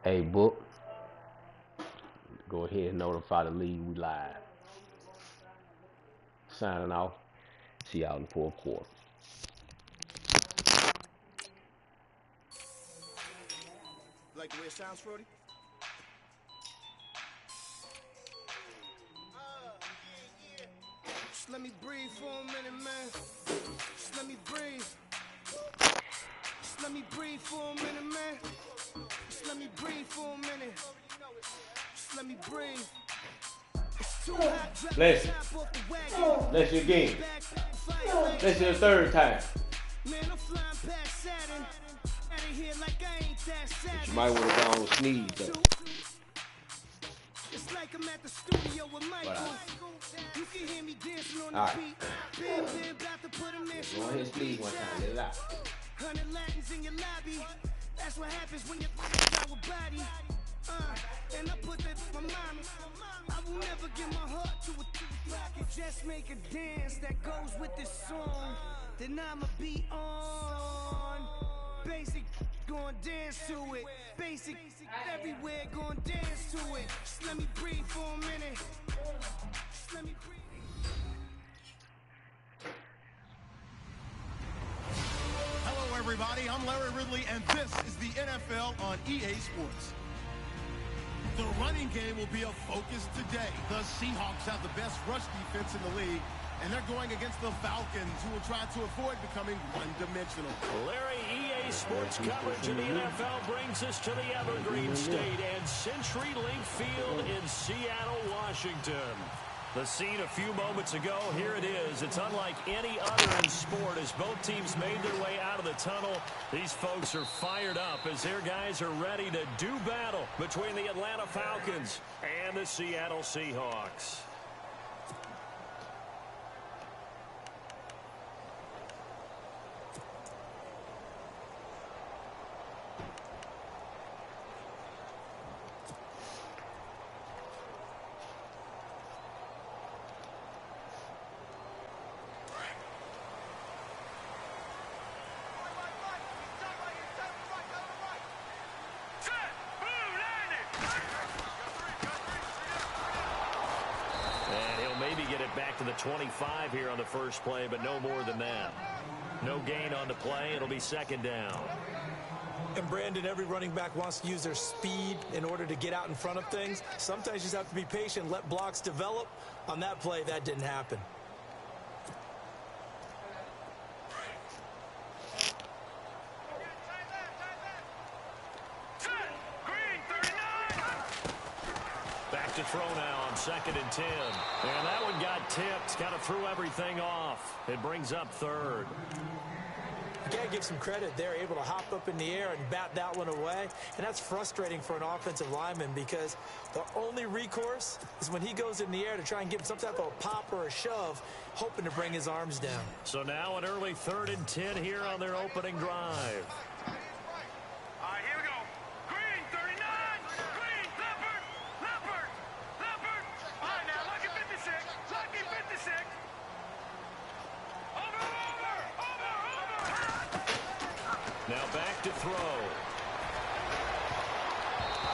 Hey, Book, go ahead and notify the league we live. Signing off. See y'all in the fourth quarter. Like the way it sounds, Brody? Just let me breathe for a minute, man. Just let me breathe. Just let me breathe for a minute, man. Just let me breathe for a minute. Just let me breathe. Listen. Listen again. Listen the third time. Man, I'm flying past Saturn. Out of here like I ain't that savage. You might want to go and sneeze though. It's like I'm at the studio with Michael. You can hear me dancing on the beat. Been about to put a mission Go ahead and sneeze one time. Let it out. 100 Latins in your lobby. That's what happens when you out with body. And I put that in my mama. I will never give my heart to a rocket. Just make a dance that goes with this song. Then I'ma be on. Basic, gon' dance to it. Basic, everywhere, gon' dance to it. Just let me breathe for a minute. Just let me breathe. Hello, everybody. I'm Larry Ridley, and this is the NFL on EA Sports. The running game will be a focus today. The Seahawks have the best rush defense in the league, and they're going against the Falcons, who will try to avoid becoming one-dimensional. Larry, EA Sports coverage of the NFL brings us to the Evergreen State and CenturyLink Field in Seattle, Washington. The scene a few moments ago, here it is. It's unlike any other in sport as both teams made their way out of the tunnel. These folks are fired up as their guys are ready to do battle between the Atlanta Falcons and the Seattle Seahawks. Back to the 25 here on the first play, but no more than that. No gain on the play. It'll be second down. And Brandon, every running back wants to use their speed in order to get out in front of things. Sometimes you just have to be patient, let blocks develop. On that play, that didn't happen. To throw now on 2nd and 10. And that one got tipped. Kind of threw everything off. It brings up third. You got to give some credit. They're able to hop up in the air and bat that one away. And that's frustrating for an offensive lineman because the only recourse is when he goes in the air to try and get some type of a pop or a shove, hoping to bring his arms down. So now an early 3rd and 10 here on their opening drive. Now back to throw.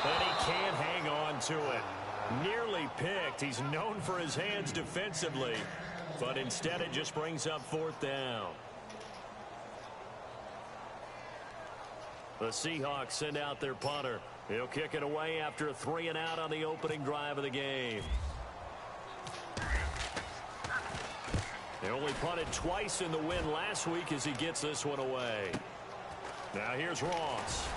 And he can't hang on to it. Nearly picked. He's known for his hands defensively. But instead it just brings up 4th down. The Seahawks send out their punter. He'll kick it away after a 3-and-out on the opening drive of the game. They only punted twice in the win last week as he gets this one away. Now here's Ross.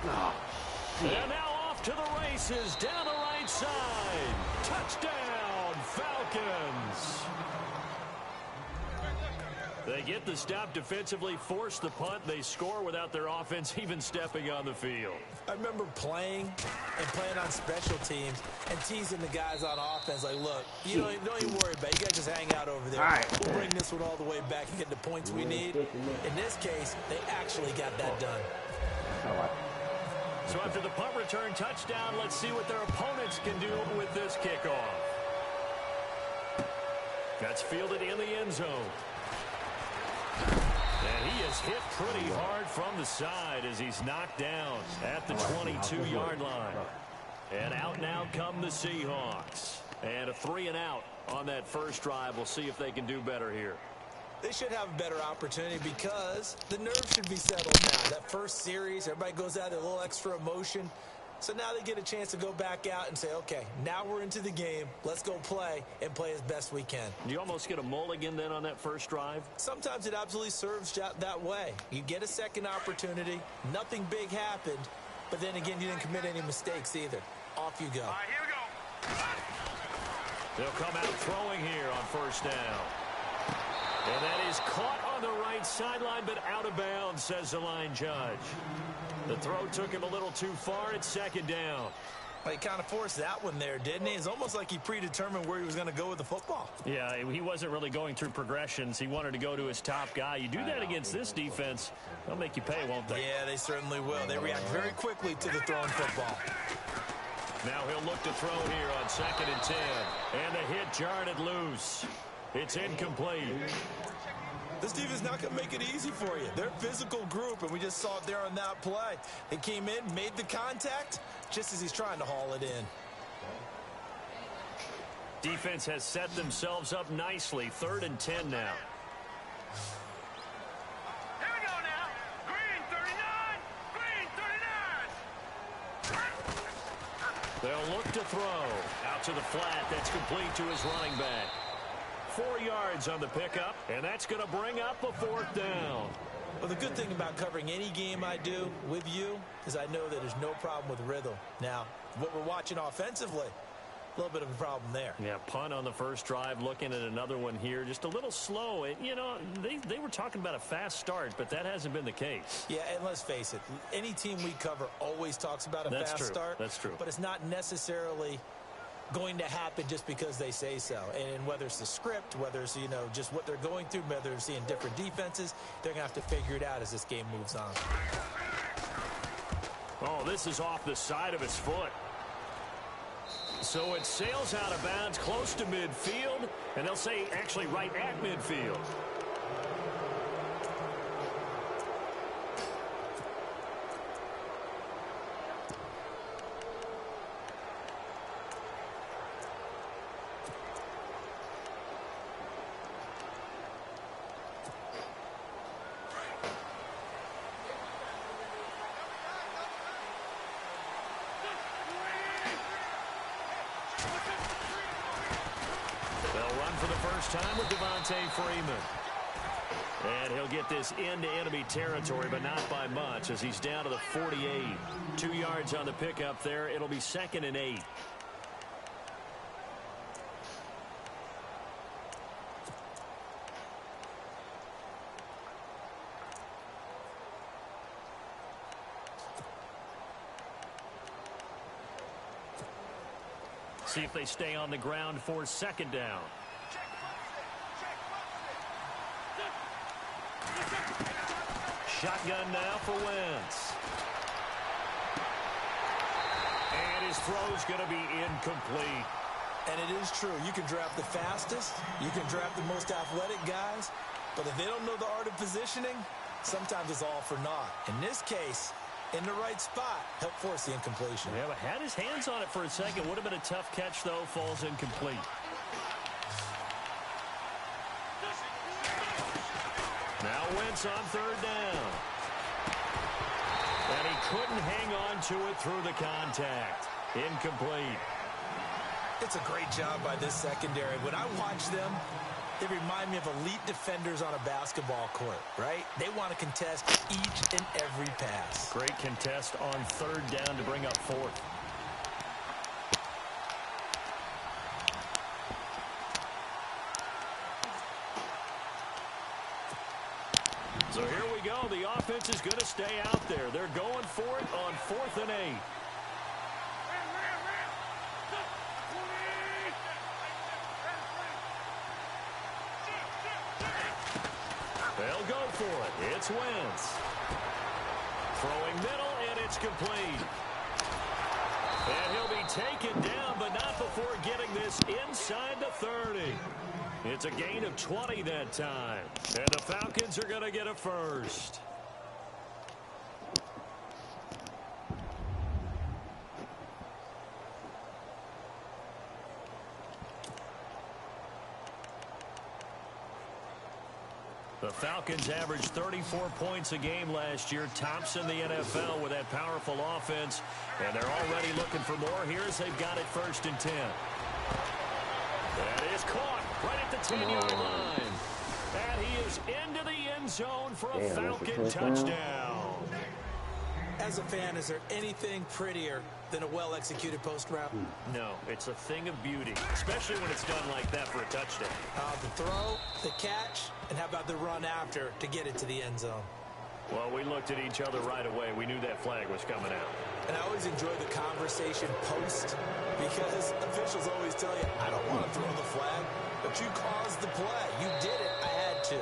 Oh, and now off to the races down the right side. Touchdown, Falcons. They get the stop defensively, force the punt. They score without their offense even stepping on the field. I remember playing on special teams and teasing the guys on offense like, look, you don't even worry about it. You guys just hang out over there. All right. We'll bring this one all the way back and get the points we need. In this case, they actually got that done. So after the punt return touchdown, let's see what their opponents can do with this kickoff. That's fielded in the end zone. And he is was hit pretty hard from the side as he's knocked down at the 22-yard line. And out now come the Seahawks. And a 3-and-out on that first drive. We'll see if they can do better here. They should have a better opportunity because the nerves should be settled now. That first series, everybody goes out with a little extra emotion. So now they get a chance to go back out and say, okay, now we're into the game. Let's go play and play as best we can. Do you almost get a mulligan then on that first drive? Sometimes it absolutely serves that way. You get a second opportunity. Nothing big happened. But then again, you didn't commit any mistakes either. Off you go. All right, here we go. They'll come out throwing here on first down. And that is caught on the right sideline, but out of bounds, says the line judge. The throw took him a little too far. It's second down. Well, he kind of forced that one there, didn't he? It's almost like he predetermined where he was going to go with the football. Yeah, he wasn't really going through progressions. He wanted to go to his top guy. You do that against this defense, they'll make you pay, won't they? Yeah, they certainly will. They react very quickly to the thrown football. Now he'll look to throw here on 2nd and 10. And the hit jarred it loose. It's incomplete. This defense not going to make it easy for you. They're a physical group, and we just saw it there on that play. They came in, made the contact, just as he's trying to haul it in. Defense has set themselves up nicely. 3rd and 10 now. Here we go now. Green 39. Green 39. They'll look to throw. Out to the flat. That's complete to his running back. 4 yards on the pickup, and that's going to bring up a 4th down. Well, the good thing about covering any game I do with you is I know that there's no problem with rhythm. Now, what we're watching offensively, a little bit of a problem there. Yeah, punt on the first drive, looking at another one here. Just a little slow. You know, they were talking about a fast start, but that hasn't been the case. Yeah, and let's face it, any team we cover always talks about a fast start. That's true. But it's not necessarily going to happen just because they say so. And whether it's the script, whether it's, you know, just what they're going through, whether they're seeing different defenses, they're going to have to figure it out as this game moves on. Oh, this is off the side of his foot. So it sails out of bounds close to midfield, and they'll say actually right at midfield. Time with Devontae Freeman. And he'll get this into enemy territory, but not by much as he's down to the 48. 2 yards on the pickup there. It'll be 2nd and 8. See if they stay on the ground for 2nd down. Shotgun now for Wentz. And his throw's going to be incomplete. And it is true. You can draft the fastest. You can draft the most athletic guys. But if they don't know the art of positioning, sometimes it's all for naught. In this case, in the right spot, helped force the incompletion. Yeah, but had his hands on it for a second. Would have been a tough catch, though. Falls incomplete. Now Wentz on 3rd down. And he couldn't hang on to it through the contact. Incomplete. It's a great job by this secondary. When I watch them, they remind me of elite defenders on a basketball court, right? They want to contest each and every pass. Great contest on 3rd down to bring up 4th. So here we go. The offense is going to stay out there. They're going for it on 4th and 8. They'll go for it. It's Wentz. Throwing middle, and it's complete. And he'll be taken down, but not before getting this inside the 30. It's a gain of 20 that time. And the Falcons are going to get a first. The Falcons averaged 34 points a game last year. Tops in the NFL with that powerful offense. And they're already looking for more here as they've got it 1st and 10. That is caught right at the 10-yard line. And he is into the end zone for a Falcon touchdown. As a fan, is there anything prettier than a well-executed post route? No, it's a thing of beauty, especially when it's done like that for a touchdown. The throw, the catch, and how about the run after to get it to the end zone? Well, we looked at each other right away. We knew that flag was coming out. And I always enjoy the conversation post because officials always tell you, I don't want to throw the flag, but you caused the play. You did it. I had to.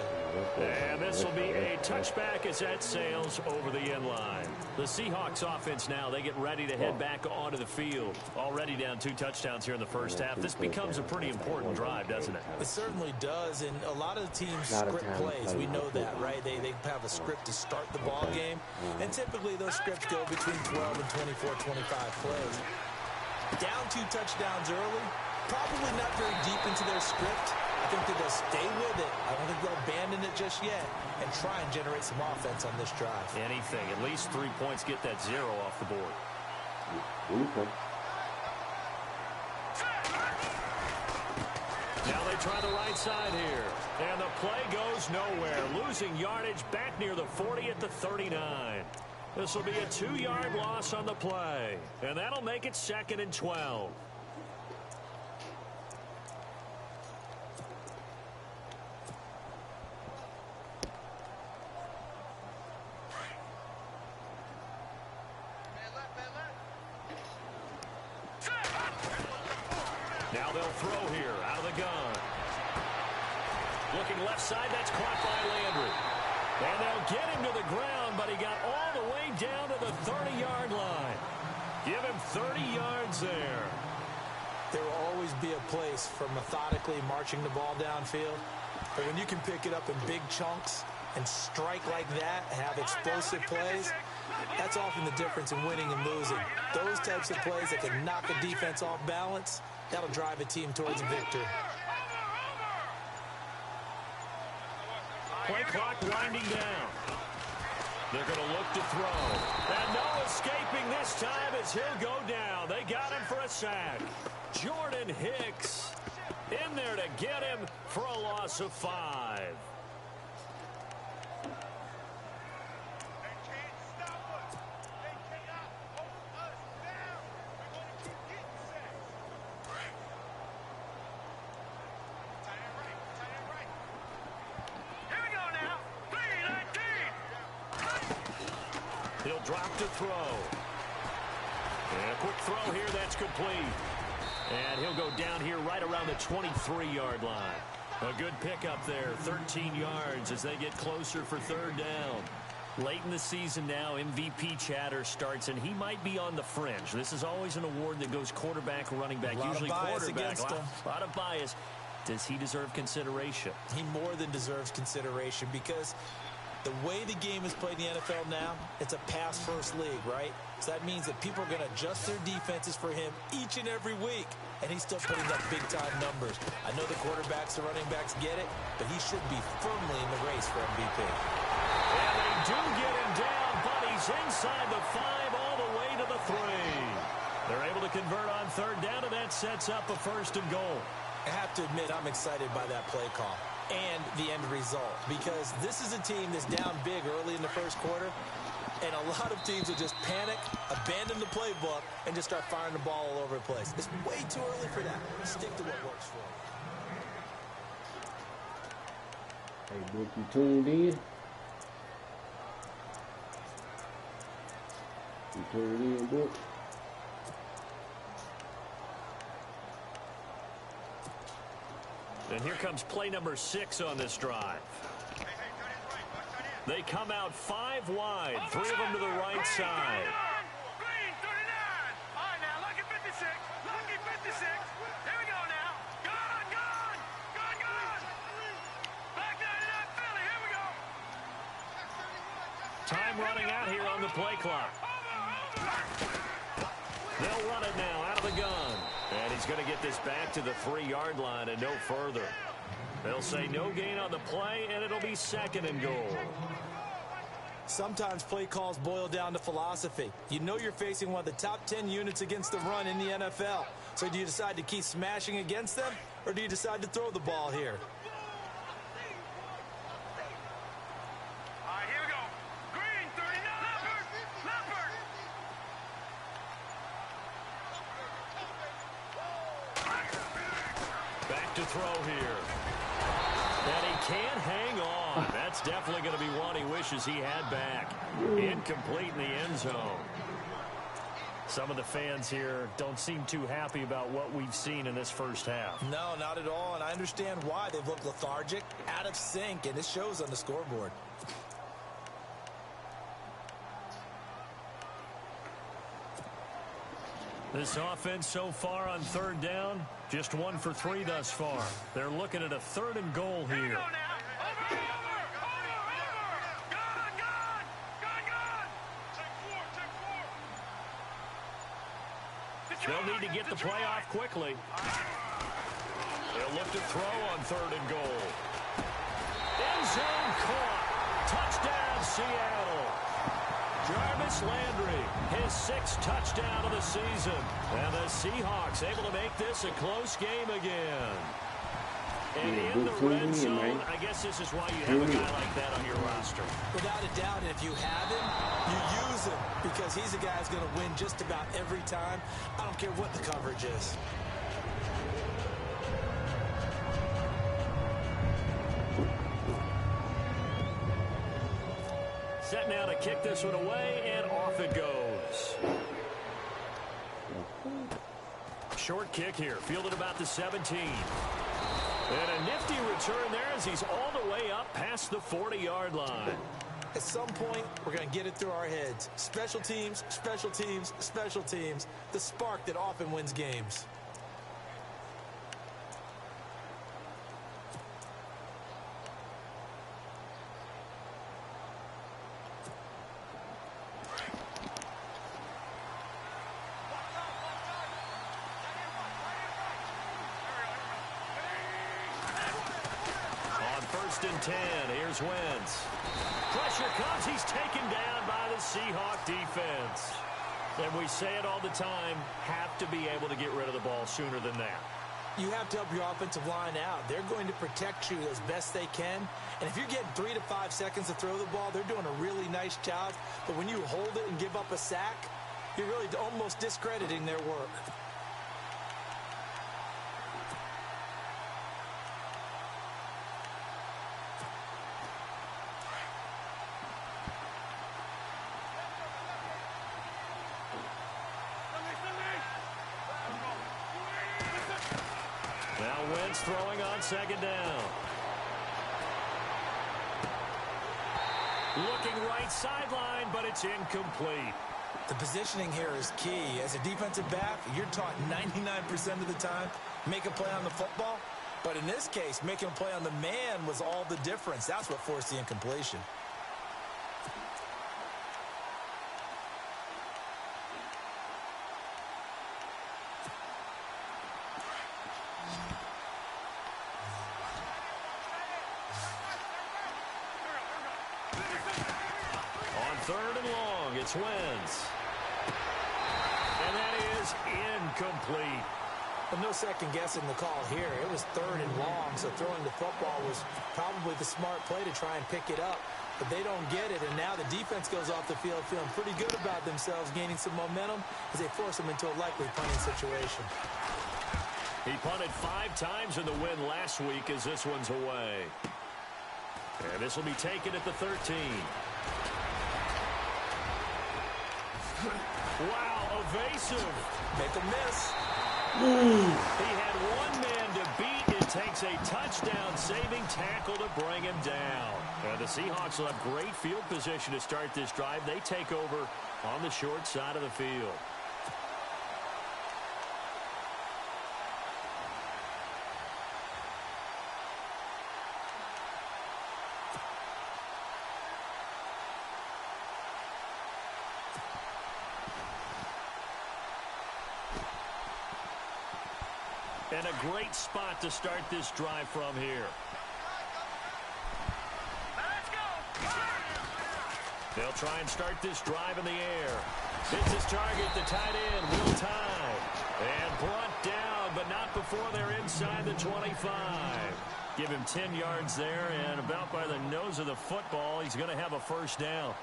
And this will be a touchback as that sails over the end line. The Seahawks offense now, they get ready to head back onto the field. Already down 2 touchdowns here in the first half. This becomes a pretty important drive, doesn't it? It certainly does, and a lot of the teams script plays. We know that, right? They have a script to start the ball game, and typically those scripts go between 12 and 24, 25 plays. Down 2 touchdowns early, probably not very deep into their script. I think that they'll stay with it. I don't think they'll abandon it just yet and try and generate some offense on this drive. Anything. At least 3 points, get that 0 off the board. Now they try the right side here. And the play goes nowhere. Losing yardage back near the 40 at the 39. This will be a 2-yard loss on the play. And that'll make it 2nd and 12. Now they'll throw here out of the gun. Looking left side, that's caught by Landry. And they'll get him to the ground, but he got all the way down to the 30-yard line. Give him 30 yards there. There will always be a place for methodically marching the ball downfield. But when you can pick it up in big chunks and strike like that, have explosive plays, that's often the difference in winning and losing. Those types of plays that can knock a defense off balance, that'll drive a team towards a victory. Play clock winding down. They're going to look to throw. And no escaping this time as he'll go down. They got him for a sack. Jordan Hicks in there to get him for a loss of 5. He'll drop to throw. And a quick throw here, that's complete. And he'll go down here right around the 23-yard line. A good pickup there, 13 yards as they get closer for 3rd down. Late in the season now, MVP chatter starts, and he might be on the fringe. This is always an award that goes quarterback or running back, usually quarterback. A lot of bias. Does he deserve consideration? He more than deserves consideration because the way the game is played in the NFL now, it's a pass-first league, right? So that means that people are going to adjust their defenses for him each and every week, and he's still putting up big-time numbers. I know the quarterbacks and running backs get it, but he should be firmly in the race for MVP. And they do get him down, but he's inside the 5 all the way to the 3. They're able to convert on 3rd down, and that sets up a 1st and goal. I have to admit, I'm excited by that play call and the end result because this is a team that's down big early in the 1st quarter, and a lot of teams will just panic, abandon the playbook, and just start firing the ball all over the place. It's way too early for that. Stick to what works for them. Hey, Book, you tuned in? You tuned in, Book? And here comes play number 6 on this drive. They come out 5 wide, 3 of them to the right side. 56. Here we go now. Gone. Back 99 Philly. Here we go. Time running out here on the play clock. They'll run it now out of the gun. And he's going to get this back to the 3-yard line and no further. They'll say no gain on the play, and it'll be 2nd and goal. Sometimes play calls boil down to philosophy. You know you're facing one of the top 10 units against the run in the NFL. So do you decide to keep smashing against them, or do you decide to throw the ball here? All right, here we go. Green, 39. Leopard. Back to throw here. And he can't hang on. That's definitely going to be one he wishes he had back. Incomplete in the end zone. Some of the fans here don't seem too happy about what we've seen in this first half. No, not at all, and I understand why. They've looked lethargic, out of sync, and it shows on the scoreboard. This offense so far on 3rd down, just 1 for 3 thus far. They're looking at a 3rd and goal here. Here we go now. Over. Gone. Take 4. They'll need to get the play off quickly. They'll look to throw on 3rd and goal. End zone caught. Touchdown, Seattle. Jarvis Landry, his 6th touchdown of the season. And the Seahawks able to make this a close game again. And in the red zone, I guess this is why you have a guy like that on your roster. Without a doubt, and if you have him, you use him, because he's a guy who's going to win just about every time. I don't care what the coverage is. Set now to kick this one away, and off it goes. Short kick here, fielded about the 17. And a nifty return there as he's all the way up past the 40-yard line. At some point, we're going to get it through our heads. Special teams, special teams, special teams. The spark that often wins games. And 10. Here's Wentz. Pressure comes. He's taken down by the Seahawk defense. And we say it all the time, have to be able to get rid of the ball sooner than that. You have to help your offensive line out. They're going to protect you as best they can. And if you're getting 3 to 5 seconds to throw the ball, they're doing a really nice job. But when you hold it and give up a sack, you're really almost discrediting their work. Now Wentz throwing on 2nd down. Looking right sideline, but it's incomplete. The positioning here is key. As a defensive back, you're taught 99% of the time, make a play on the football. But in this case, making a play on the man was all the difference. That's what forced the incompletion. On 3rd and long, it's Wentz. And that is incomplete. Well, no second guessing the call here. It was 3rd and long, so throwing the football was probably the smart play to try and pick it up. But they don't get it, and now the defense goes off the field feeling pretty good about themselves, gaining some momentum as they force them into a likely punting situation. He punted 5 times in the win last week as this one's away. And this will be taken at the 13. Wow, evasive. Make a miss. He had one man to beat. It takes a touchdown-saving tackle to bring him down. And the Seahawks will have great field position to start this drive. They take over on the short side of the field. And a great spot to start this drive from here. They'll try and start this drive in the air. Hits his target, the tight end, Will Tye. And brought down, but not before they're inside the 25. Give him 10 yards there, and about by the nose of the football, he's going to have a first down.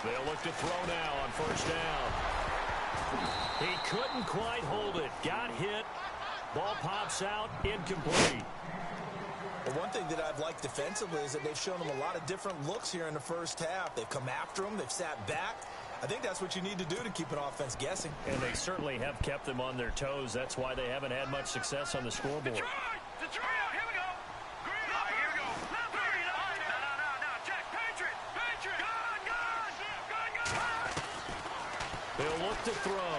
They'll look to throw now on first down. He couldn't quite hold it. Got hit. Ball pops out. Incomplete. Well, one thing that I've liked defensively is that they've shown him a lot of different looks here in the first half. They've come after him. They've sat back. I think that's what you need to do to keep an offense guessing. And they certainly have kept them on their toes. That's why they haven't had much success on the scoreboard. Detroit! Here we go! Green, all right, here we go. No, check. Patriot! Gun! They'll look to throw.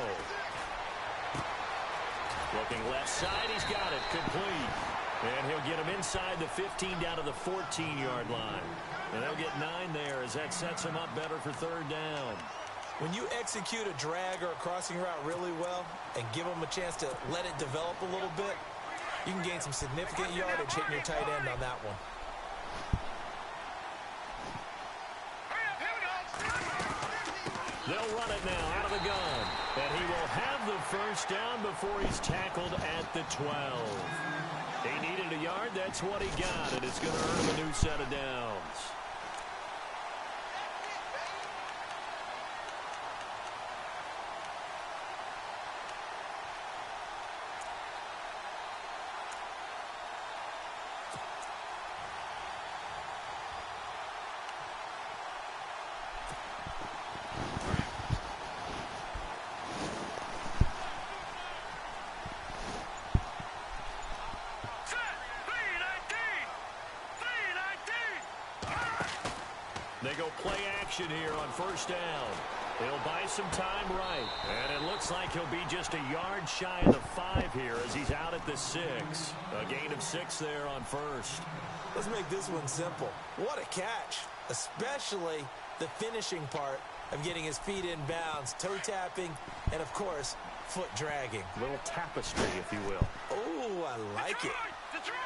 Looking left side, he's got it. Complete. And he'll get him inside the 15 down to the 14-yard line. And they'll get 9 there as that sets him up better for third down. When you execute a drag or a crossing route really well and give them a chance to let it develop a little bit, you can gain some significant yardage hitting your tight end on that one. They'll run it now out of the gun. And he will have the first down before he's tackled at the 12. He needed a yard. That's what he got. And it's going to earn him a new set of downs. They go play action here on first down. He'll buy some time right. And it looks like he'll be just a yard shy of the 5 here as he's out at the 6. A gain of 6 there on first. Let's make this one simple. What a catch, especially the finishing part of getting his feet in bounds, toe tapping, and, of course, foot dragging. A little tapestry, if you will. Oh, I like it. Detroit!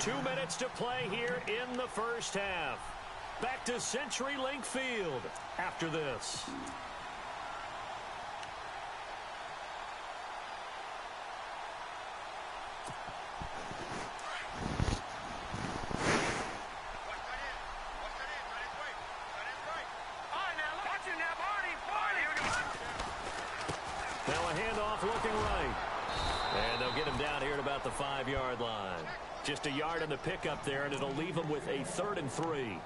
2 minutes to play here in the first half. Back to CenturyLink Field after this. Now a handoff looking right. And they'll get him down here at about the 5-yard line. Just a yard on the pickup there, and it'll leave him with a 3rd and 3.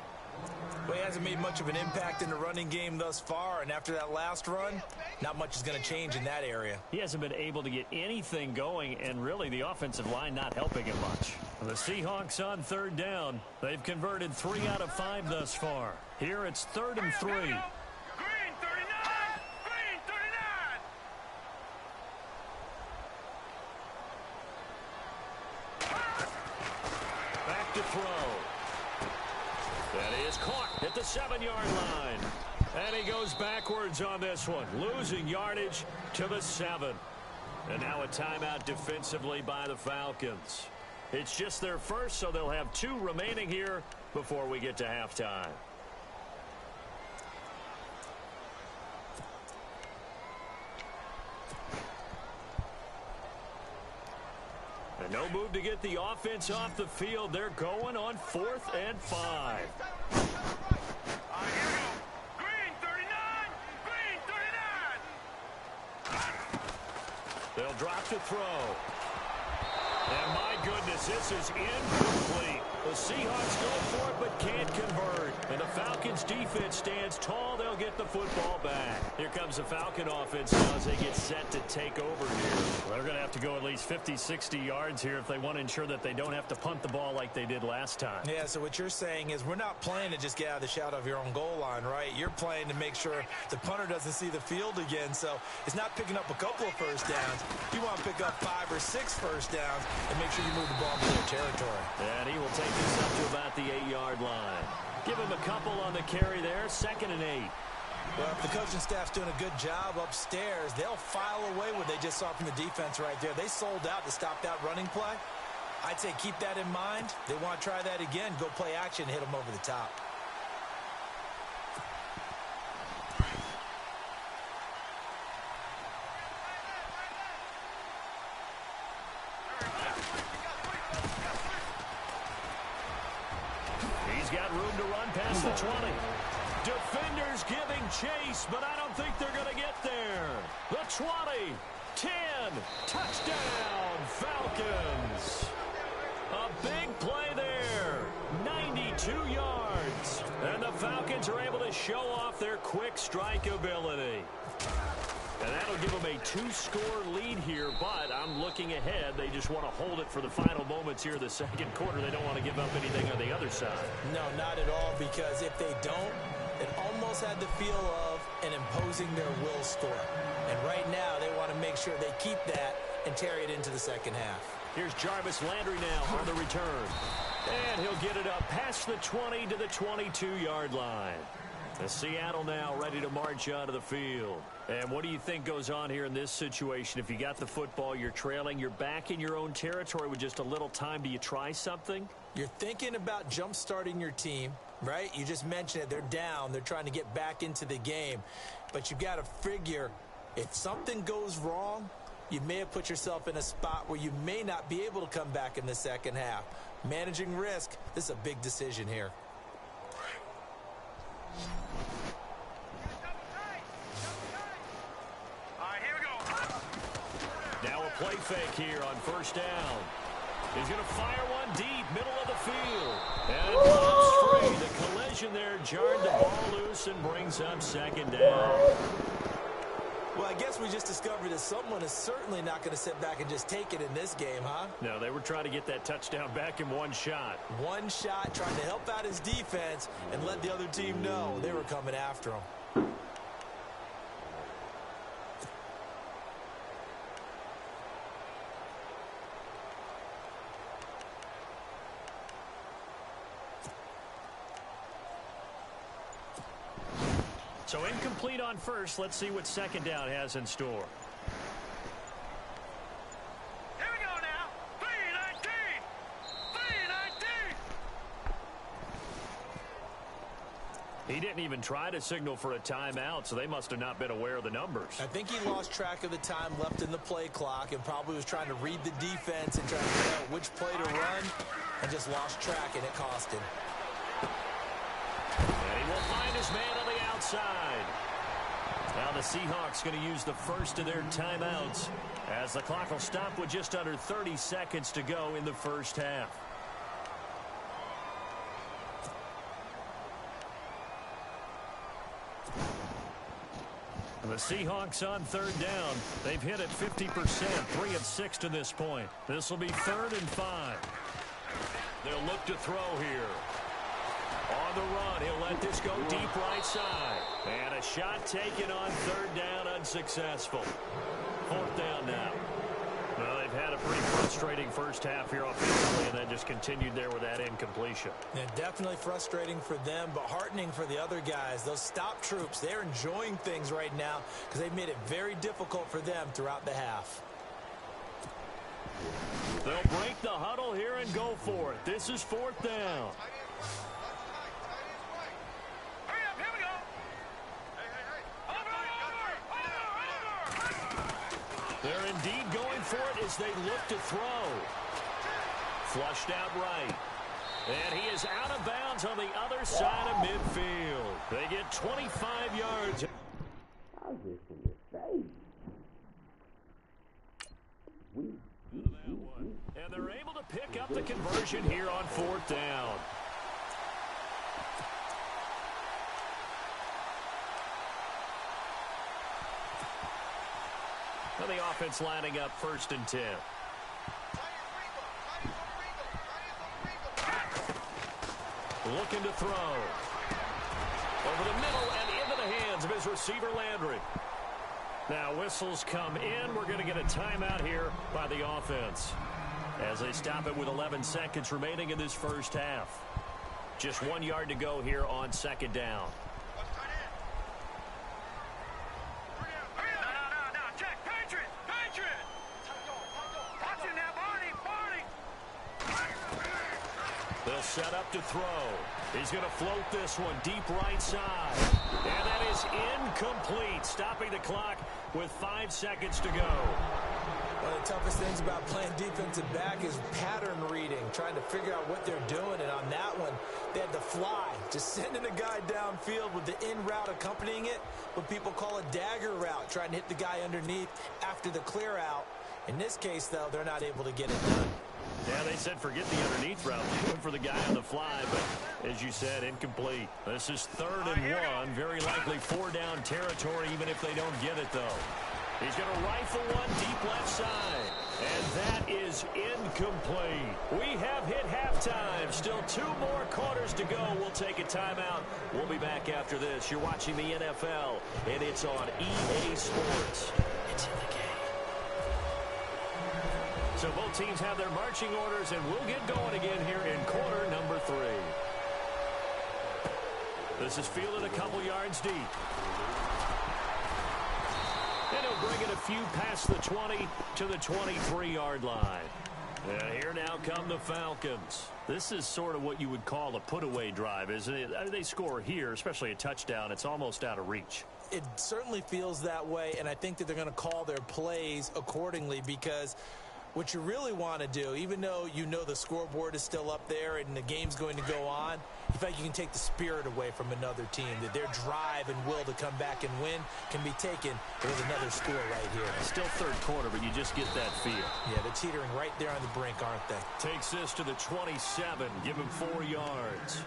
Well, he hasn't made much of an impact in the running game thus far, and after that last run, not much is going to change in that area. He hasn't been able to get anything going, and really the offensive line not helping him much. The Seahawks on 3rd down. They've converted 3 out of 5 thus far. Here it's 3rd and 3. Green 39! Green 39! Back to throw. That is caught at the 7-yard line. And he goes backwards on this one, losing yardage to the 7. And now a timeout defensively by the Falcons. It's just their first, so they'll have 2 remaining here before we get to halftime. And no move to get the offense off the field. They're going on 4th and 5. Green 39! Green 39! They'll drop to throw. And my goodness, this is incomplete. The Seahawks go for it but can't convert. And the Falcons defense stands tall. They'll get the football back. Here comes the Falcon offense now as they get set to take over here. Well, they're they're going to have to go at least 50, 60 yards here if they want to ensure that they don't have to punt the ball like they did last time. Yeah, so what you're saying is we're not playing to just get out of the shadow of your own goal line, right? You're playing to make sure the punter doesn't see the field again. So it's not picking up a couple of first downs. You want to pick up 5 or 6 first downs and make sure you move the ball to their territory. And he will take this up to about the 8-yard line. Give him a couple on the carry there, 2nd and 8. Well, if the coaching staff's doing a good job upstairs, they'll file away what they just saw from the defense right there. They sold out to stop that running play. I'd say keep that in mind. They want to try that again. Go play action, hit them over the top. He's got room to run past the 20. Defenders giving chase, but I don't think they're going to get there. The 20, 10, touchdown, Falcons. A big play there, 92 yards. And the Falcons are able to show off their quick strike ability. And that'll give them a 2-score lead here, but I'm looking ahead. They just want to hold it for the final moments here in the second quarter. They don't want to give up anything on the other side. No, not at all, because if they don't, it almost had the feel of an imposing their will score. And right now, they want to make sure they keep that and carry it into the second half. Here's Jarvis Landry now on the return. And he'll get it up past the 20 to the 22-yard line. The Seattle now ready to march onto the field. And what do you think goes on here in this situation? If you got the football, you're trailing, you're back in your own territory with just a little time. Do you try something? You're thinking about jump-starting your team, right? You just mentioned it. They're down. They're trying to get back into the game. But you got to figure if something goes wrong, you may have put yourself in a spot where you may not be able to come back in the second half. Managing risk, this is a big decision here. Now a play fake here on first down. He's going to fire one deep, middle of the field. And it pops free. The collision there jarred the ball loose and brings up 2nd down. Well, I guess we just discovered that someone is certainly not going to sit back and just take it in this game, huh? No, they were trying to get that touchdown back in one shot. One shot, trying to help out his defense and let the other team know they were coming after him. So incomplete on first. Let's see what 2nd down has in store. Here we go now. 319. 319. He didn't even try to signal for a timeout, so they must have not been aware of the numbers. I think he lost track of the time left in the play clock and probably was trying to read the defense and trying to figure out which play to run and just lost track, and it cost him. And he will find his man on the outside. Now the Seahawks going to use the first of their timeouts as the clock will stop with just under 30 seconds to go in the first half. The Seahawks on 3rd down. They've hit it 50%, 3 of 6 to this point. This will be 3rd and 5. They'll look to throw here. On the run, he'll let this go deep right side. And a shot taken on 3rd down, unsuccessful. 4th down now. Well, they've had a pretty frustrating first half here offensively and then just continued there with that incompletion. Yeah, definitely frustrating for them, but heartening for the other guys. Those stop troops, they're enjoying things right now because they've made it very difficult for them throughout the half. They'll break the huddle here and go for it. This is 4th down. Hurry up, here we go. Over. They're indeed going for it as they look to throw. Flushed out right. And he is out of bounds on the other side of midfield. They get 25 yards. And they're able to pick up the conversion here on 4th down. And the offense lining up 1st and 10. Looking to throw. Over the middle and into the hands of his receiver, Landry. Now whistles come in. We're going to get a timeout here by the offense, as they stop it with 11 seconds remaining in this first half. Just 1 yard to go here on 2nd down. They'll set up to throw. He's going to float this one deep right side. And that is incomplete, stopping the clock with 5 seconds to go. One of the toughest things about playing defensive back is pattern reading, trying to figure out what they're doing. And on that one, they had to fly, just sending a guy downfield with the in route accompanying it, what people call a dagger route, trying to hit the guy underneath after the clear out. In this case, though, they're not able to get it done. Yeah, they said forget the underneath route. They went for the guy on the fly, but as you said, incomplete. This is 3rd and 1. Very likely 4-down territory, even if they don't get it, though. He's going to rifle one deep left side. And that is incomplete. We have hit halftime. Still 2 more quarters to go. We'll take a timeout. We'll be back after this. You're watching the NFL, and it's on EA Sports. It's in the game. So both teams have their marching orders, and we'll get going again here in quarter number 3. This is fielded a couple yards deep. And he'll bring it a few past the 20 to the 23-yard line. And here now come the Falcons. This is sort of what you would call a put-away drive, isn't it? They score here, especially a touchdown. It's almost out of reach. It certainly feels that way, and I think that they're going to call their plays accordingly, because what you really want to do, even though you know the scoreboard is still up there and the game's going to go on, you feel like you can take the spirit away from another team, that their drive and will to come back and win can be taken with another score right here. Still 3rd quarter, but you just get that feel. Yeah, they're teetering right there on the brink, aren't they? Takes this to the 27, give him 4 yards.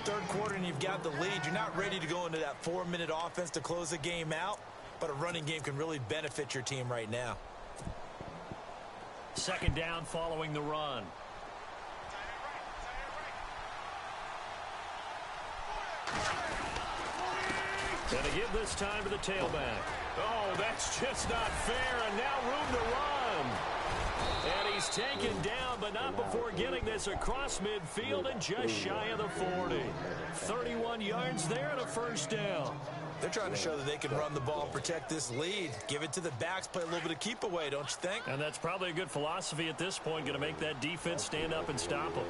3rd quarter and you've got the lead. You're not ready to go into that 4-minute offense to close the game out, but a running game can really benefit your team right now. 2nd down following the run. Gonna give this time to the tailback. Oh, that's just not fair, and now room to run. And he's taken down, but not before getting this across midfield and just shy of the 40. 31 yards there and a 1st down. They're trying to show that they can run the ball and protect this lead. Give it to the backs, play a little bit of keep away, don't you think? And that's probably a good philosophy at this point, going to make that defense stand up and stop them.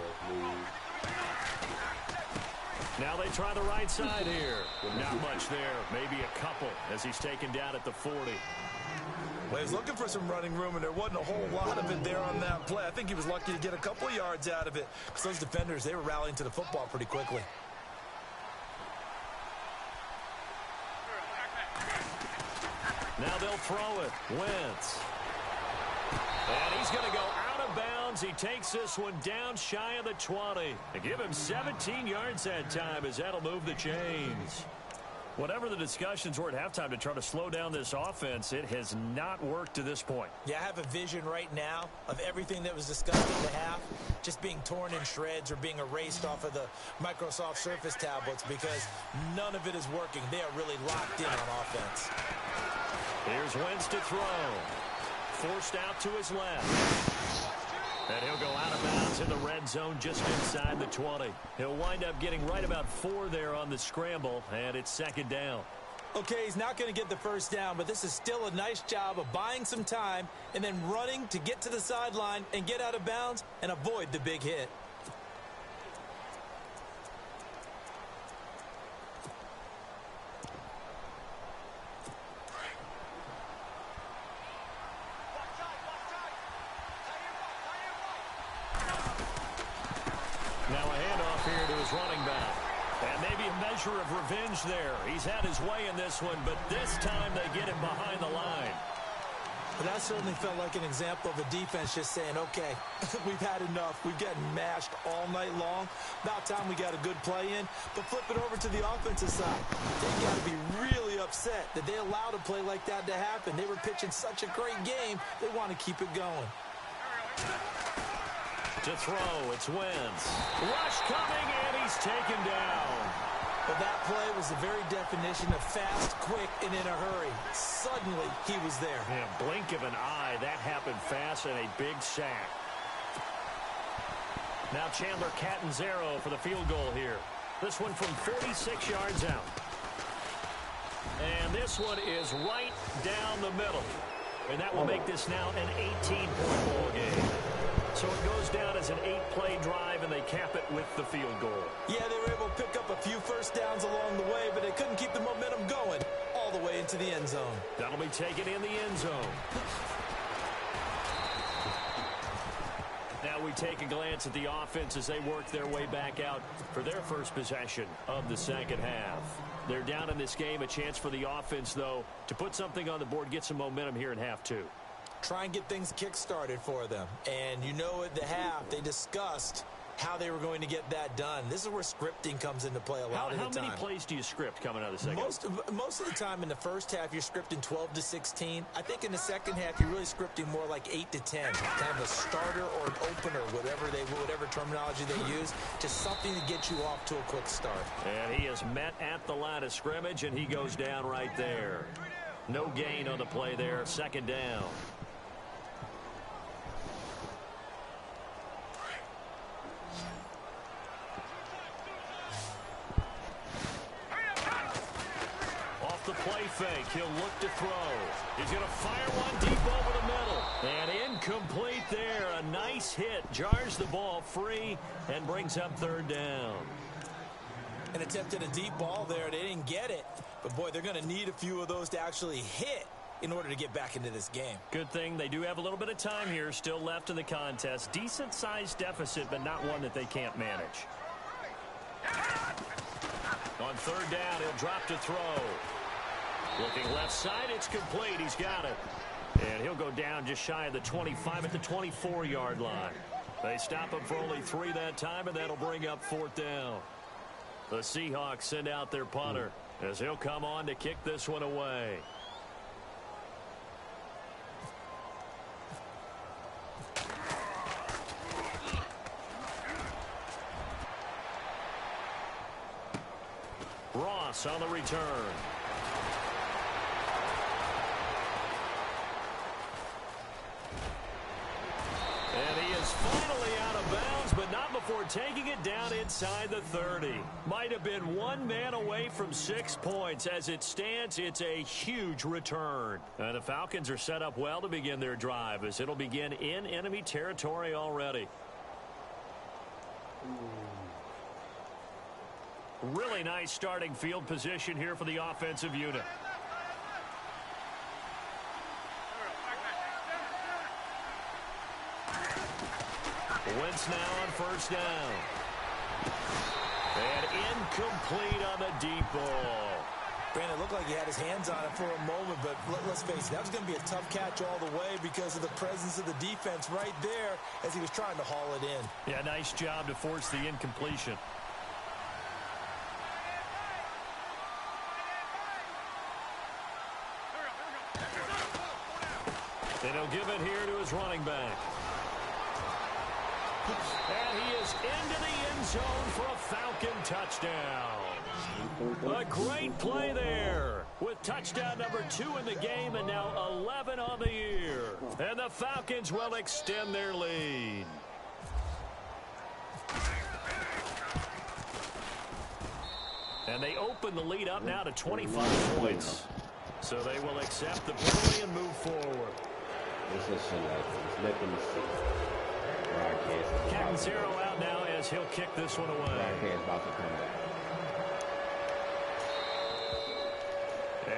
Now they try the right side here. Not much there, maybe a couple as he's taken down at the 40. Well, he was looking for some running room, and there wasn't a whole lot of it there on that play. I think he was lucky to get a couple yards out of it, because those defenders, they were rallying to the football pretty quickly. Now they'll throw it. Wentz. And he's going to go out of bounds. He takes this one down shy of the 20. They give him 17 yards that time, as that'll move the chains. Whatever the discussions were at halftime to try to slow down this offense, it has not worked to this point. Yeah, I have a vision right now of everything that was discussed in the half just being torn in shreds or being erased off of the Microsoft Surface tablets, because none of it is working. They are really locked in on offense. Here's Wentz to throw. Forced out to his left. And he'll go out of bounds in the red zone just inside the 20. He'll wind up getting right about 4 there on the scramble, and it's 2nd down. Okay, he's not going to get the 1st down, but this is still a nice job of buying some time and then running to get to the sideline and get out of bounds and avoid the big hit. Now a handoff here to his running back. And maybe a measure of revenge there. He's had his way in this one, but this time they get him behind the line. But that certainly felt like an example of a defense just saying, okay, we've had enough. We've gotten mashed all night long. About time we got a good play in. But flip it over to the offensive side. They got to be really upset that they allowed a play like that to happen. They were pitching such a great game, they want to keep it going. To throw, it's Wentz. Rush coming, and he's taken down. But that play was the very definition of fast, quick, and in a hurry. Suddenly, he was there. Yeah, blink of an eye. That happened fast and a big sack. Now Chandler Catanzaro for the field goal here. This one from 46 yards out. And this one is right down the middle. And that will make this now an 18-point ball game. So it goes down as an 8-play drive, and they cap it with the field goal. Yeah, they were able to pick up a few first downs along the way, but they couldn't keep the momentum going all the way into the end zone. That'll be taken in the end zone. Now we take a glance at the offense as they work their way back out for their first possession of the second half. They're down in this game. A chance for the offense, though, to put something on the board, get some momentum here in half two. Try and get things kick-started for them. And you know at the half, they discussed how they were going to get that done. This is where scripting comes into play a lot of the time. How many plays do you script coming out of the second? Most of the time in the first half, you're scripting 12 to 16. I think in the second half, you're really scripting more like 8 to 10. Kind of a starter or an opener, whatever terminology they use, just something to get you off to a quick start. And he is met at the line of scrimmage, and he goes down right there. No gain on the play there, second down. The play fake. He'll look to throw. He's going to fire one deep over the middle. And incomplete there. A nice hit. Jars the ball free and brings up third down. An attempt at a deep ball there. They didn't get it. But, boy, they're going to need a few of those to actually hit in order to get back into this game. Good thing they do have a little bit of time here still left in the contest. Decent-sized deficit, but not one that they can't manage. On third down, he'll drop to throw. Looking left side, it's complete. He's got it. And he'll go down just shy of the 25 at the 24-yard line. They stop him for only 3 that time, and that'll bring up fourth down. The Seahawks send out their punter as he'll come on to kick this one away. Ross on the return. And he is finally out of bounds, but not before taking it down inside the 30. Might have been one man away from 6 points. As it stands, it's a huge return. And the Falcons are set up well to begin their drive, as it'll begin in enemy territory already. Really nice starting field position here for the offensive unit. Wentz now on first down. And incomplete on the deep ball. Brandon, it looked like he had his hands on it for a moment, but let's face it, that was going to be a tough catch all the way because of the presence of the defense right there as he was trying to haul it in. Yeah, nice job to force the incompletion. And he'll give it here to his running back. And he is into the end zone for a Falcon touchdown. A great play there with touchdown number 2 in the game and now 11 on the year. And the Falcons will extend their lead. And they open the lead up now to 25 points. So they will accept the penalty and move forward. Let them see. Catanzaro out now as he'll kick this one away. About to come back.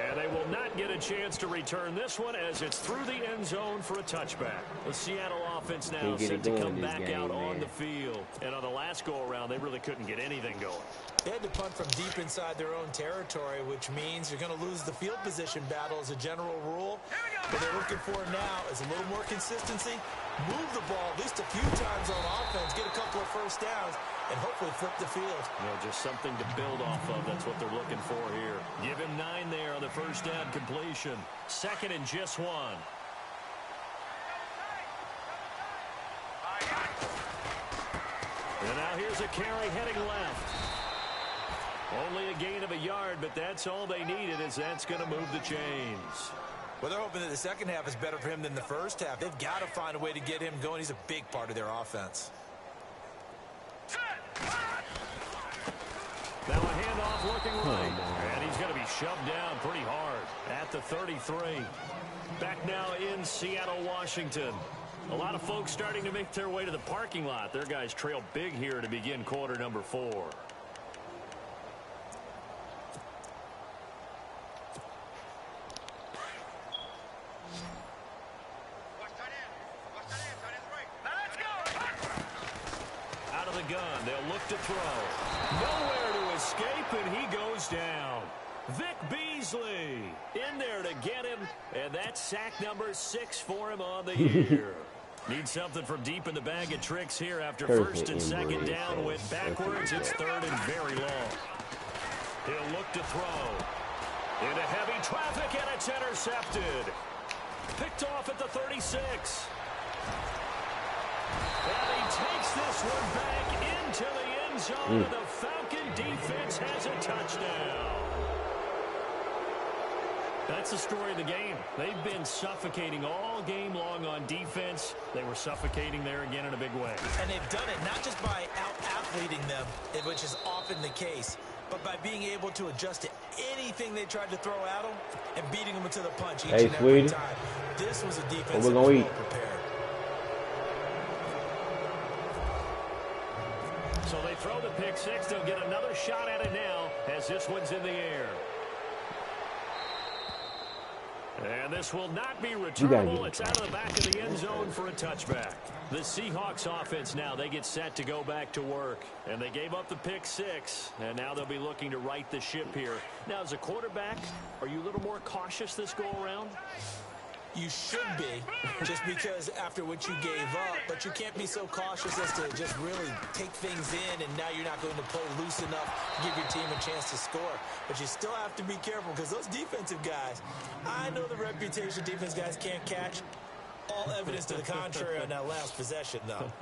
And they will not get a chance to return this one as it's through the end zone for a touchback. The Seattle offense now set to come back out on the field. And on the last go-around, they really couldn't get anything going. They had to punt from deep inside their own territory, which means you're going to lose the field position battle as a general rule. What they're looking for now is a little more consistency, move the ball at least a few times on offense, get a couple of first downs, and hopefully flip the field. You know, just something to build off of. That's what they're looking for here. Give him 9 there on the first down completion. 2nd and just 1. And now here's a carry heading left. Only a gain of a yard, but that's all they needed, as that's going to move the chains. Well, they're hoping that the second half is better for him than the first half. They've got to find a way to get him going. He's a big part of their offense. Now a handoff looking right, and he's going to be shoved down pretty hard at the 33. Back now in Seattle, Washington. A lot of folks starting to make their way to the parking lot. Their guys trail big here to begin quarter number 4. Out of the gun, they'll look to throw. Nowhere to escape, and he goes down. Vic Beasley in there to get him, and that's sack number 6 for him on the year. Need something from deep in the bag of tricks here after first and second down went backwards. It's 3rd and very long. He'll look to throw. Into heavy traffic, and it's intercepted. Picked off at the 36. And he takes this one back into the end zone, and the Falcon defense has a touchdown. That's the story of the game. They've been suffocating all game long on defense. They were suffocating there again in a big way. And they've done it not just by out-athleting them, which is often the case, but by being able to adjust to anything they tried to throw at them and beating them into the punch each and every time. This was a defense that was well prepared. So they throw the pick 6. They'll get another shot at it now as this one's in the air. And this will not be returnable. It's out of the back of the end zone for a touchback. The Seahawks offense now, they get set to go back to work. And they gave up the pick 6, and now they'll be looking to right the ship here. Now, as a quarterback, are you a little more cautious this go-around? You should be, just because after what you gave up, but you can't be so cautious as to just really take things in, and now you're not going to play loose enough to give your team a chance to score. But you still have to be careful, because those defensive guys, I know the reputation defense guys can't catch. All evidence to the contrary on that last possession, though.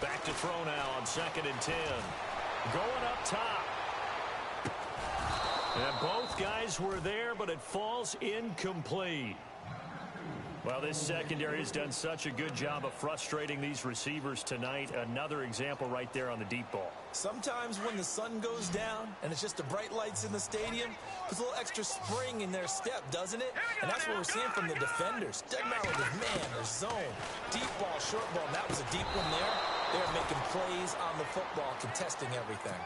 Back to throw now on 2nd and 10. Going up top. And both guys were there, but it falls incomplete. Well, this secondary has done such a good job of frustrating these receivers tonight. Another example right there on the deep ball. Sometimes when the sun goes down and it's just the bright lights in the stadium, puts a little extra spring in their step, doesn't it? And that's what we're seeing from the defenders. Doesn't matter whether it's man or zone. Deep ball, short ball, and that was a deep one there. They're making plays on the football, contesting everything.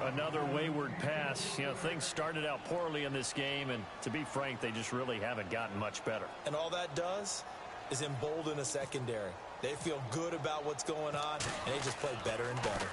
Another wayward pass. You know, things started out poorly in this game, and to be frank, they just really haven't gotten much better. And all that does is embolden a secondary. They feel good about what's going on, and they just play better and better.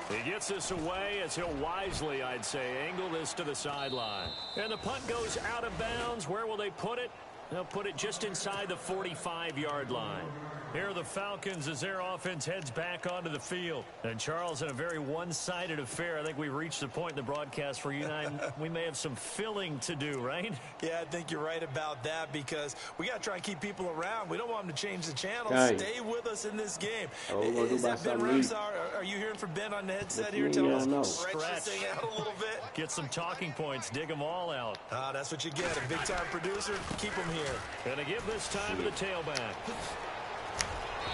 He gets this away as he'll wisely, I'd say, angle this to the sideline. And the punt goes out of bounds. Where will they put it? They'll put it just inside the 45-yard line. Here are the Falcons as their offense heads back onto the field. And, Charles, in a very one-sided affair, I think we've reached the point in the broadcast where you and I, we may have some filling to do, right? Yeah, I think you're right about that, because we got to try and keep people around. We don't want them to change the channel. Hey. Stay with us in this game. Is that Ben Ramsar? Are you hearing from Ben on the headset here? Tell us, stretch this thing out a little bit. Get some talking points. Dig them all out. That's what you get. A big-time producer. Keep him here. Going to give this time to the tailback.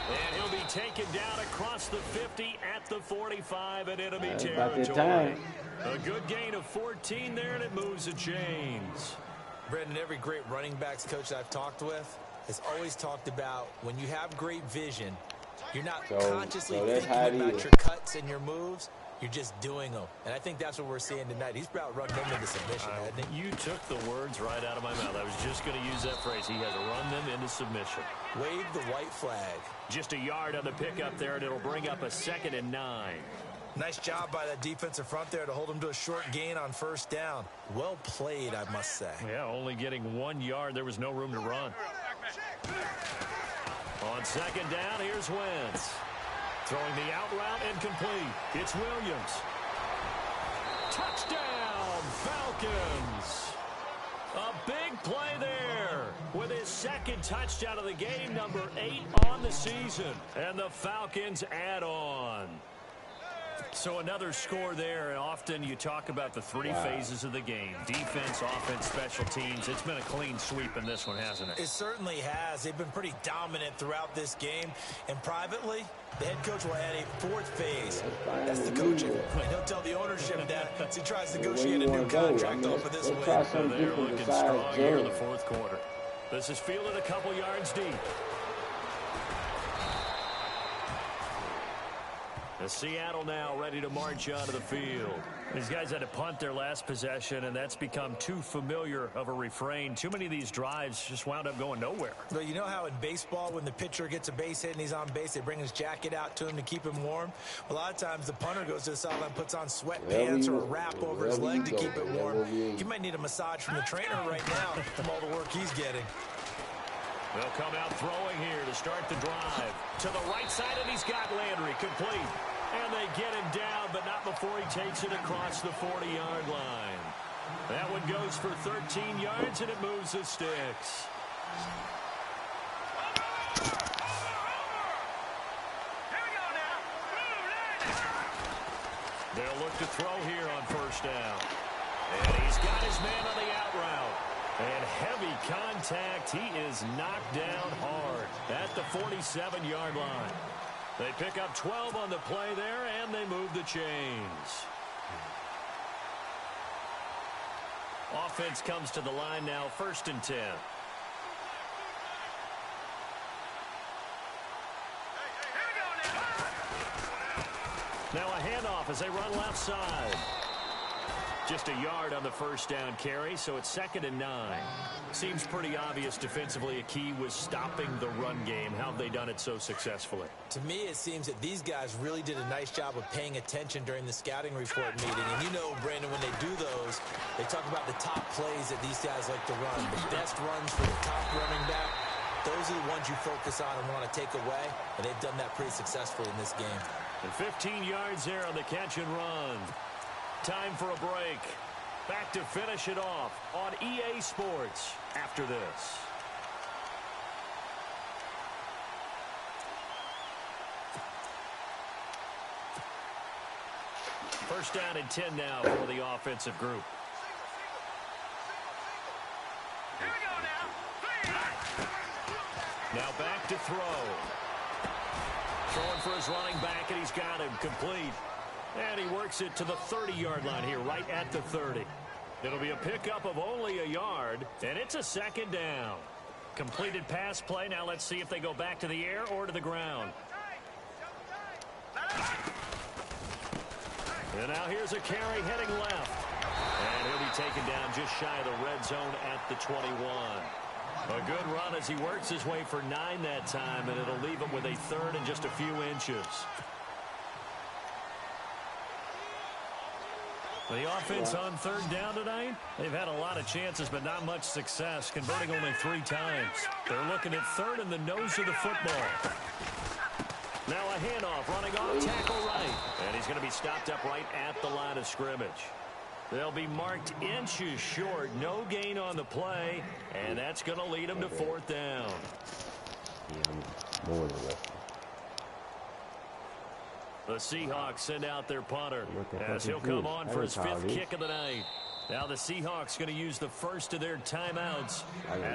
And he'll be taken down across the 50 at the 45 at enemy territory. A good gain of 14 there, and it moves the chains. Brandon, every great running backs coach I've talked with has always talked about when you have great vision, you're not consciously thinking about your cuts and your moves. You're just doing them. And I think that's what we're seeing tonight. He's about run them into submission, hasn't he? You took the words right out of my mouth. I was just going to use that phrase. He has run them into submission. Wave the white flag. Just a yard on the pickup there, and it'll bring up a 2nd and 9. Nice job by that defensive front there to hold him to a short gain on first down. Well played, I must say. Yeah, only getting 1 yard. There was no room to run. On 2nd down, here's Wentz. Throwing the out route incomplete. It's Williams. Touchdown, Falcons. A big play there with his 2nd touchdown of the game, number 8 on the season. And the Falcons add on. So another score there. Often you talk about the 3 phases of the game. Defense, offense, special teams. It's been a clean sweep in this one, hasn't it? It certainly has. They've been pretty dominant throughout this game. And privately, the head coach will add a 4th phase. That's the coaching. And he'll tell the ownership that as he tries to negotiate a new contract off of this win. They're looking strong here in the 4th quarter. This is fielded a couple yards deep. Seattle now ready to march onto the field. These guys had to punt their last possession, and that's become too familiar of a refrain. Too many of these drives just wound up going nowhere. Well, you know how in baseball, when the pitcher gets a base hit and he's on base, they bring his jacket out to him to keep him warm? A lot of times the punter goes to the sideline, puts on sweatpants or a wrap over his leg to keep it warm. He might need a massage from the trainer right now from all the work he's getting. They'll come out throwing here to start the drive. To the right side, and he's got Landry complete. And they get him down, but not before he takes it across the 40-yard line. That one goes for 13 yards, and it moves the sticks. They'll look to throw here on first down. And he's got his man on the out route. And heavy contact. He is knocked down hard at the 47-yard line. They pick up 12 on the play there, and they move the chains. Offense comes to the line now, 1st and 10. Now a handoff as they run left side. Just a yard on the first down carry, so it's 2nd and 9. Seems pretty obvious defensively a key was stopping the run game. How have they done it so successfully? To me, it seems that these guys really did a nice job of paying attention during the scouting report meeting. And you know, Brandon, when they do those, they talk about the top plays that these guys like to run. The best runs for the top running back, those are the ones you focus on and want to take away. And they've done that pretty successfully in this game. And 15 yards there on the catch and run. Time for a break. Back to finish it off on EA Sports after this. First down and 10 now for the offensive group. Here we go now. Now back to throw. Throwing for his running back, and he's got him complete. And he works it to the 30-yard line here, right at the 30. It'll be a pickup of only a yard, and it's a 2nd down. Completed pass play. Now let's see if they go back to the air or to the ground. And now here's a carry heading left. And he'll be taken down just shy of the red zone at the 21. A good run as he works his way for 9 that time, and it'll leave him with a 3rd and just a few inches. The offense on 3rd down tonight, they've had a lot of chances, but not much success, converting only 3 times. They're looking at 3rd in the nose of the football. Now a handoff, running off tackle right. And he's going to be stopped up right at the line of scrimmage. They'll be marked inches short. No gain on the play, and that's going to lead them to 4th down. The Seahawks send out their punter as he'll come on for his 5th kick of the night. Now the Seahawks going to use the first of their timeouts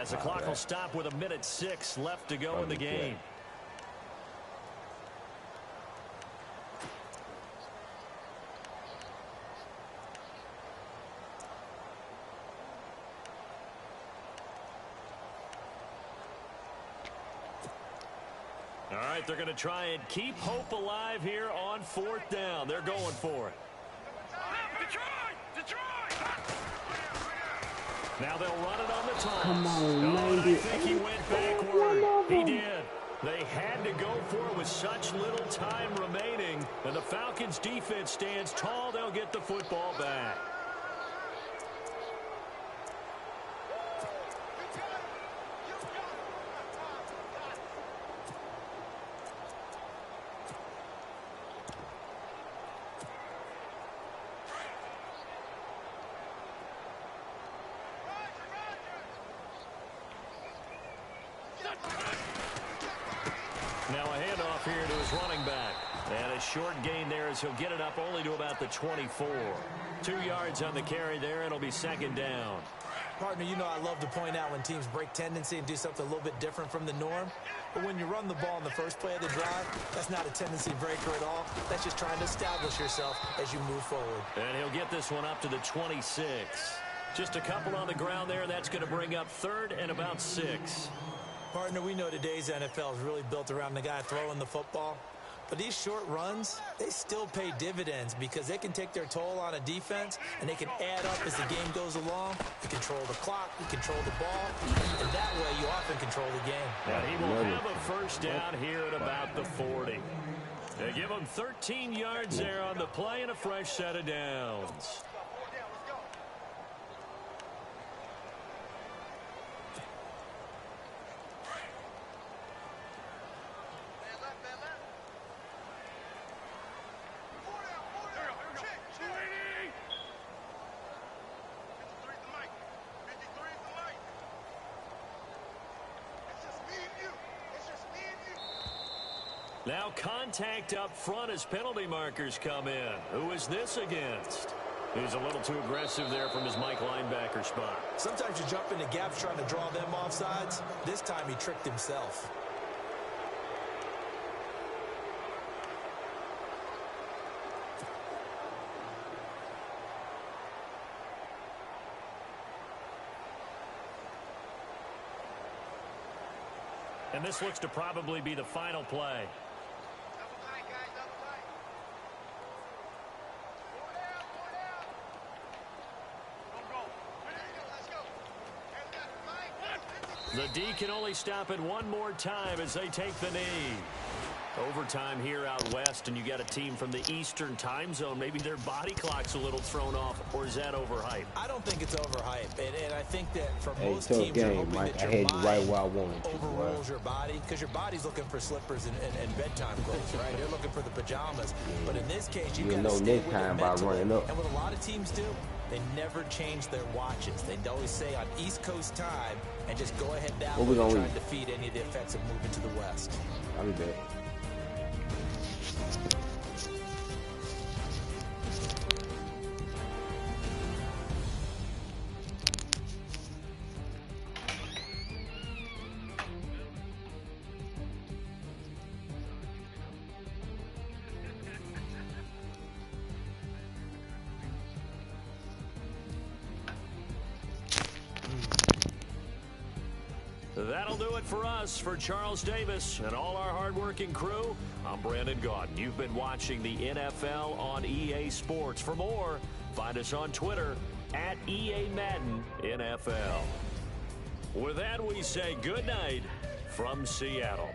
as the clock will stop with 1:06 left to go in the game. All right, they're going to try and keep hope alive here on 4th down. They're going for it. Now they'll run it on the toss. Come on, man. I think he went backward. He did. They had to go for it with such little time remaining. And the Falcons' defense stands tall. They'll get the football back. Now a handoff here to his running back. And a short gain there as he'll get it up only to about the 24. 2 yards on the carry there. It'll be 2nd down. Partner, you know I love to point out when teams break tendency and do something a little bit different from the norm. But when you run the ball in the first play of the drive, that's not a tendency breaker at all. That's just trying to establish yourself as you move forward. And he'll get this one up to the 26. Just a couple on the ground there. That's going to bring up 3rd and about 6. Partner, we know today's NFL is really built around the guy throwing the football. But these short runs, they still pay dividends because they can take their toll on a defense and they can add up as the game goes along. You control the clock, you control the ball, and that way you often control the game. And he will have a 1st down here at about the 40. They give him 13 yards there on the play and a fresh set of downs. Now contact up front as penalty markers come in. Who is this against? He's a little too aggressive there from his Mike linebacker spot. Sometimes you jump into gaps trying to draw them off sides. This time he tricked himself. And this looks to probably be the final play. The D can only stop it one more time as they take the knee. Overtime here out west, and you got a team from the Eastern time zone. Maybe their body clock's a little thrown off, or is that overhyped? I don't think it's overhyped, and I think that for most tough teams, you're game, hoping Mike. that I your had you mind right where I wanted to. overrules your body, because your body's looking for slippers and bedtime clothes, right? They're looking for the pajamas. But in this case, you got to stay with it mentally. And what a lot of teams do, they never change their watches. They always say on East Coast time, and just go ahead down and try and defeat any of the effects of moving to the West. I'll be back. That'll do it for us. For Charles Davis and all our hardworking crew, I'm Brandon Gaudin. You've been watching the NFL on EA Sports. For more, find us on Twitter at EA Madden NFL. With that, we say good night from Seattle.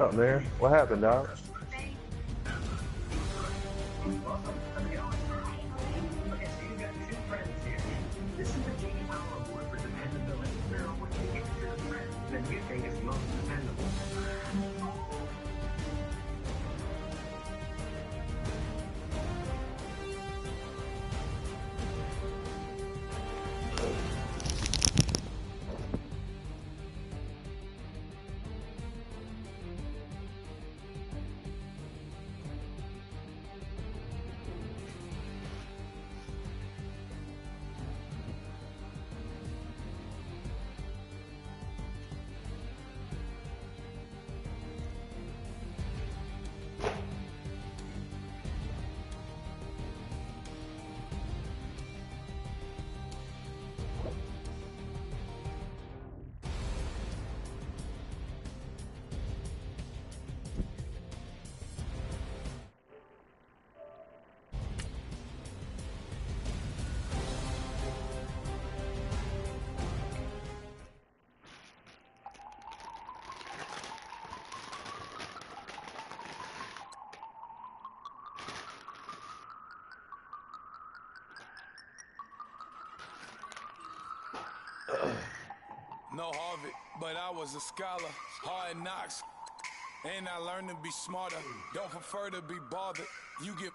up, man? What happened, dog? No Harvard, but I was a scholar. Hard knocks, and I learned to be smarter. Don't prefer to be bothered. You get